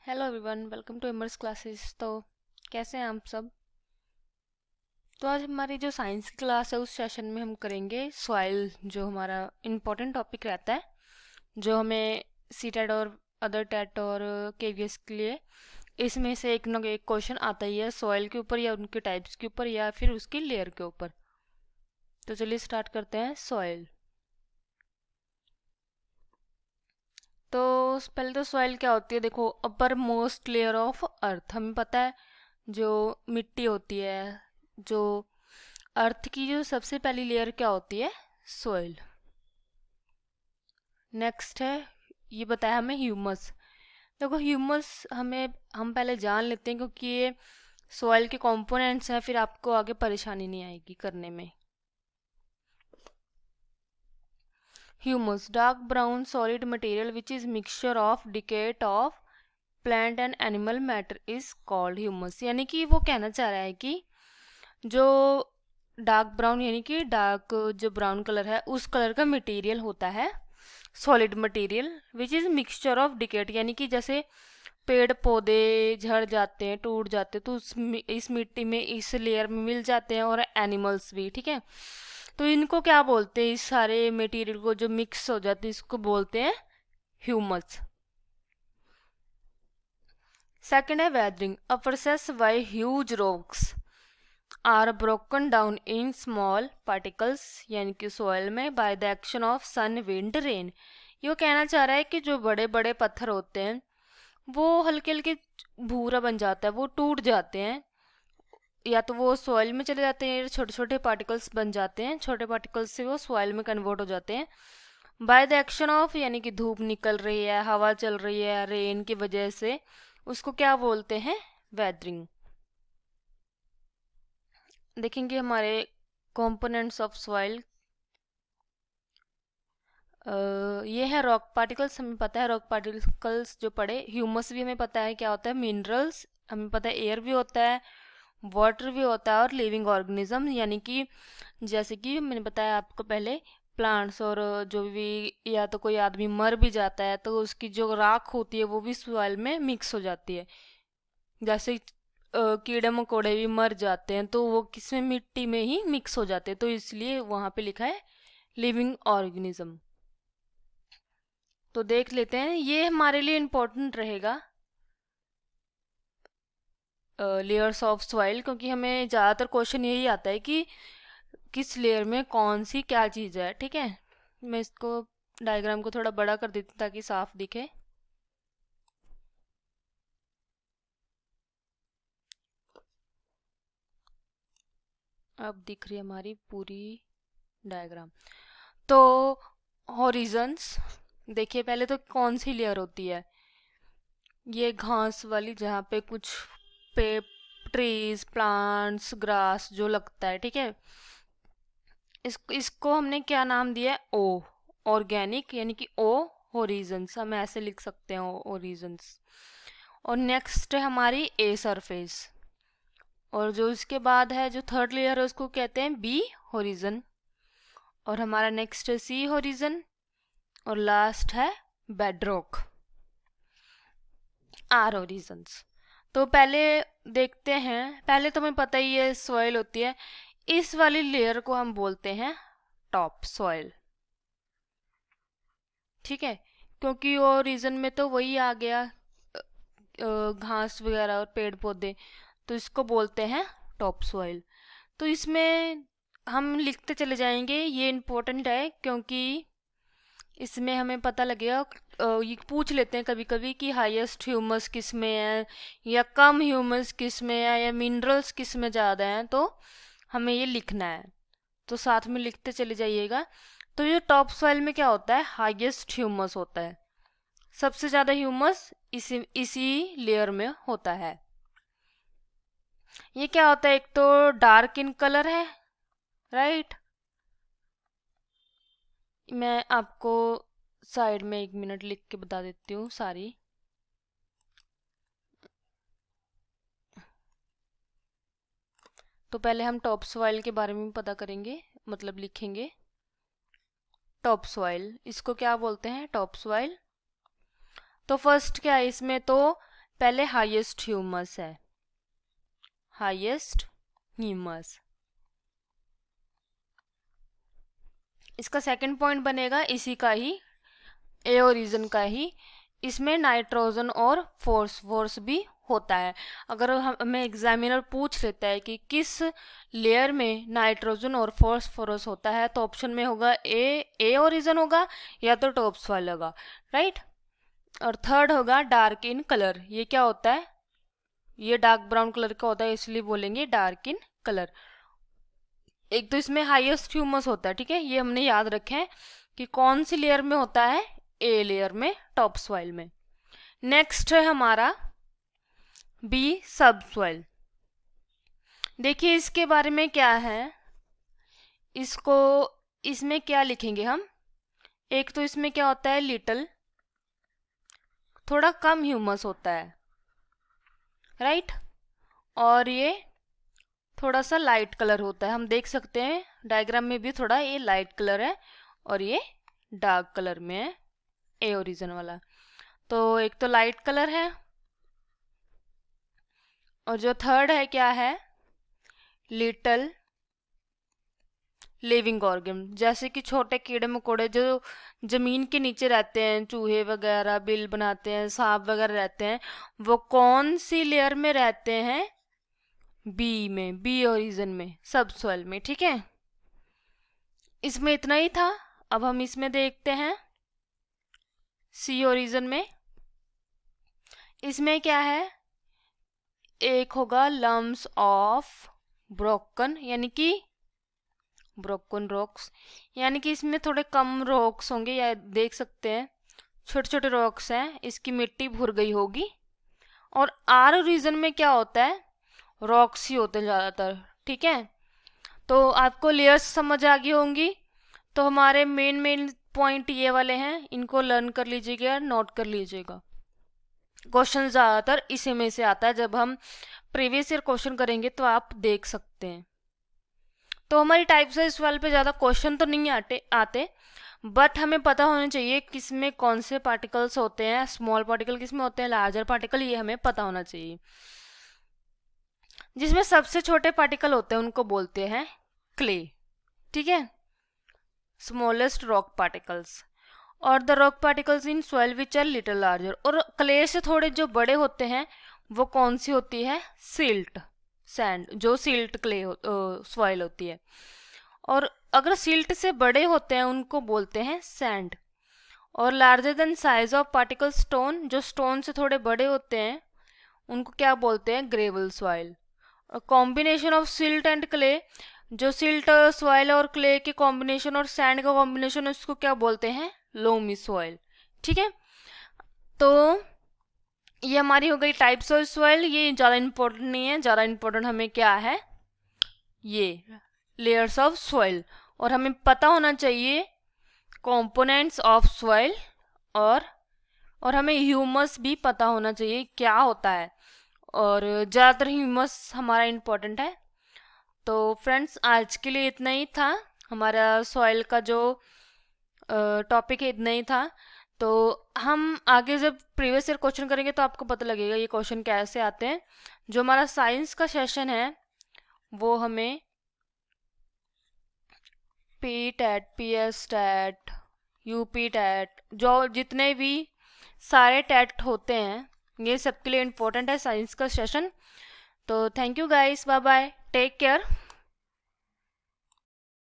Hello everyone, welcome to Immerse classes. तो कैसे हैं आप सब। तो आज हमारी जो साइंस की क्लास है उस सेशन में हम करेंगे सॉइल, जो हमारा इम्पोर्टेंट टॉपिक रहता है, जो हमें सीटेट और अदर टेट और केवीएस के लिए इसमें से एक न एक क्वेश्चन आता ही है सॉइल के ऊपर या उनके टाइप्स के ऊपर या फिर उसकी लेयर के ऊपर। तो चलिए स्टार्ट करते हैं सॉइल। तो पहले तो सॉइल क्या होती है, देखो, upper most layer of earth. हमें पता है जो मिट्टी होती है, जो अर्थ की जो सबसे पहली लेयर क्या होती है, सोइल। नेक्स्ट है, ये बताया हमें ह्यूमस। देखो ह्यूमस हम पहले जान लेते हैं क्योंकि ये सॉइल के कंपोनेंट्स हैं, फिर आपको आगे परेशानी नहीं आएगी करने में। Humus, dark brown solid material which is mixture of decade of plant and animal matter is called humus. यानी कि वो कहना चाह रहा है कि जो डार्क ब्राउन यानी कि डार्क जो ब्राउन कलर है उस कलर का मटेरियल होता है solid material which is mixture of decade, यानी कि जैसे पेड़ पौधे झड़ जाते हैं, टूट जाते हैं, तो इस मिट्टी में इस लेयर में मिल जाते हैं, और एनिमल्स भी, ठीक है। तो इनको क्या बोलते हैं, इस सारे मटेरियल को जो मिक्स हो जाते हैं इसको बोलते हैं ह्यूमस। सेकंड है weathering, a process by huge rocks are broken down in small particles, यानी कि सोयल में, by the action of sun wind rain. ये कहना चाह रहा है कि जो बड़े बड़े पत्थर होते हैं वो हल्के हल्के भूरा बन जाता है, वो टूट जाते हैं, या तो वो सॉइल में चले जाते हैं, छोटे छोटे पार्टिकल्स बन जाते हैं, छोटे पार्टिकल्स से वो सॉइल में कन्वर्ट हो जाते हैं बाय द एक्शन ऑफ, यानी कि धूप निकल रही है, हवा चल रही है, रेन की वजह से, उसको क्या बोलते हैं, वेदरिंग। देखेंगे हमारे कंपोनेंट्स ऑफ सॉइल। ये है रॉक पार्टिकल्स, हमें पता है रॉक पार्टिकल्स जो पड़े। ह्यूमस भी हमें पता है क्या होता है, मिनरल्स हमें पता है, एयर भी होता है, वाटर भी होता है, और लिविंग ऑर्गेनिज्म, यानी कि जैसे कि मैंने बताया आपको पहले, प्लांट्स, और जो भी, या तो कोई आदमी मर भी जाता है तो उसकी जो राख होती है वो भी सॉइल में मिक्स हो जाती है। जैसे कीड़े मकोड़े भी मर जाते हैं तो वो किसमें, मिट्टी में ही मिक्स हो जाते हैं, तो इसलिए वहां पे लिखा है लिविंग ऑर्गेनिज्म। तो देख लेते हैं, ये हमारे लिए इम्पोर्टेंट रहेगा लेयर्स ऑफ सॉइल, क्योंकि हमें ज़्यादातर क्वेश्चन यही आता है कि किस लेयर में कौन सी क्या चीज़ है, ठीक है। मैं इसको डायग्राम को थोड़ा बड़ा कर देती हूँ ताकि साफ दिखे। अब दिख रही है हमारी पूरी डायग्राम। तो हॉरिजन्स, देखिए पहले तो कौन सी लेयर होती है, ये घास वाली, जहाँ पे कुछ पे ट्रीज प्लांट्स ग्रास जो लगता है, ठीक है। इसको हमने क्या नाम दिया है, ओ, ऑर्गेनिक, यानी कि ओ होरिजन्स, हम ऐसे लिख सकते हैं ओरिजन्स। और नेक्स्ट है हमारी ए सरफेस, और जो इसके बाद है जो थर्ड लेयर है उसको कहते हैं बी होरिजन, और हमारा नेक्स्ट है सी होरिजन, और लास्ट है बेडरॉक, आर होरिजन्स। तो पहले देखते हैं, पहले तो हमें पता ही है सॉइल होती है, इस वाली लेयर को हम बोलते हैं टॉप सॉइल, ठीक है, क्योंकि वो रीजन में तो वही आ गया, घास वगैरह और पेड़ पौधे, तो इसको बोलते हैं टॉप सॉइल। तो इसमें हम लिखते चले जाएंगे, ये इम्पोर्टेंट है क्योंकि इसमें हमें पता लगेगा। ये पूछ लेते हैं कभी कभी कि हाईएस्ट ह्यूमस किस में है, या कम ह्यूमस किस में है, या मिनरल्स किस में ज़्यादा हैं, तो हमें ये लिखना है, तो साथ में लिखते चले जाइएगा। तो ये टॉप सॉइल में क्या होता है, हाईएस्ट ह्यूमस होता है, सबसे ज़्यादा ह्यूमस इसी इसी लेयर में होता है। ये क्या होता है, एक तो डार्क इन कलर है, राइट। मैं आपको साइड में 1 मिनट लिख के बता देती हूँ सारी। तो पहले हम टॉप सॉइल के बारे में पता करेंगे, मतलब लिखेंगे टॉप सॉइल, इसको क्या बोलते हैं, टॉप सॉइल। तो फर्स्ट क्या है इसमें, तो पहले हाईएस्ट ह्यूमस है, हाईएस्ट ह्यूमस। इसका सेकंड पॉइंट बनेगा इसी का ही, एओरिजन का ही। इसमें नाइट्रोजन और फोर्स भी होता है। अगर हमें एग्जामिनर पूछ लेता है कि किस लेयर में नाइट्रोजन और फॉस्फोरस होता है, तो ऑप्शन में होगा एओरिजन होगा या तो टॉप सॉइल होगा, राइट। और थर्ड होगा डार्क इन कलर। ये क्या होता है? ये डार्क ब्राउन कलर का होता है, इसलिए बोलेंगे डार्क इन कलर। एक तो इसमें हाईएस्ट ह्यूमस होता है, ठीक है, ये हमने याद रखे हैं कि कौन सी लेयर में होता है, ए लेयर में, टॉप सॉइल में। नेक्स्ट है हमारा बी सब सॉइल। देखिए इसके बारे में क्या है, इसको इसमें क्या लिखेंगे हम। एक तो इसमें क्या होता है, लिटल, थोड़ा कम ह्यूमस होता है, राइट। और ये थोड़ा सा लाइट कलर होता है, हम देख सकते हैं डायग्राम में भी थोड़ा ये लाइट कलर है और ये डार्क कलर में है, ए ओरिजिन वाला। तो एक तो लाइट कलर है, और जो थर्ड है क्या है, लिटल लिविंग ऑर्गन। जैसे कि छोटे कीड़े मकोड़े जो जमीन के नीचे रहते हैं, चूहे वगैरह बिल बनाते हैं, सांप वगैरह रहते हैं, वो कौन सी लेयर में रहते हैं, बी में, बी ओरिजिन में, सब सॉइल में, ठीक है। इसमें इतना ही था। अब हम इसमें देखते हैं सी ओरिजिन में। इसमें क्या है, एक होगा लम्स ऑफ ब्रोकन, यानी कि ब्रोकन रॉक्स, यानी कि इसमें थोड़े कम रॉक्स होंगे, या देख सकते हैं छोटे छोटे रॉक्स हैं, इसकी मिट्टी भुर गई होगी। और आर रीजन में क्या होता है, रॉक्स ही होते हैं ज़्यादातर, ठीक है। तो आपको लेयर्स समझ आ गई होंगी। तो हमारे मेन पॉइंट ये वाले हैं, इनको लर्न कर लीजिएगा, नोट कर लीजिएगा। क्वेश्चन ज़्यादातर इसी में से आता है, जब हम प्रीवियस ईयर क्वेश्चन करेंगे तो आप देख सकते हैं। तो हमारी टाइप साइज वाले पे ज़्यादा क्वेश्चन तो नहीं आते, बट हमें पता होना चाहिए किसमें कौन से पार्टिकल्स होते हैं, स्मॉल पार्टिकल किसमें होते हैं, लार्जर पार्टिकल, ये हमें पता होना चाहिए। जिसमें सबसे छोटे पार्टिकल होते हैं उनको बोलते हैं क्ले, ठीक है, स्मॉलेस्ट रॉक पार्टिकल्स। और the rock particles in soil which are little larger. और क्ले से थोड़े जो बड़े होते हैं वो कौन सी होती है, सिल्ट सैंड, जो सिल्ट क्ले सॉइल होती है। और अगर सिल्ट से बड़े होते हैं उनको बोलते हैं सैंड। और larger than size of particle stone, जो स्टोन से थोड़े बड़े होते हैं उनको क्या बोलते हैं, gravel soil. Combination of silt and clay, जो सिल्ट सॉइल और क्ले के कॉम्बिनेशन और सैंड का कॉम्बिनेशन है उसको क्या बोलते हैं, लोमी सॉइल, ठीक है। तो ये हमारी हो गई टाइप्स ऑफ सॉइल। ये ज़्यादा इंपॉर्टेंट नहीं है, ज़्यादा इंपॉर्टेंट हमें क्या है, ये लेयर्स ऑफ सॉइल। और हमें पता होना चाहिए कंपोनेंट्स ऑफ सॉइल, और हमें ह्यूमस भी पता होना चाहिए क्या होता है। और ज़्यादातर ह्यूमस हमारा इम्पोर्टेंट है। तो फ्रेंड्स आज के लिए इतना ही था, हमारा सॉइल का जो टॉपिक है इतना ही था। तो हम आगे जब प्रीवियस ईयर क्वेश्चन करेंगे तो आपको पता लगेगा ये क्वेश्चन कैसे आते हैं। जो हमारा साइंस का सेशन है वो हमें P TET, P S TET, UP TET, जो जितने भी सारे टैट होते हैं ये सबके लिए इम्पोर्टेंट है साइंस का सेशन। तो thank you guys, bye bye, take care.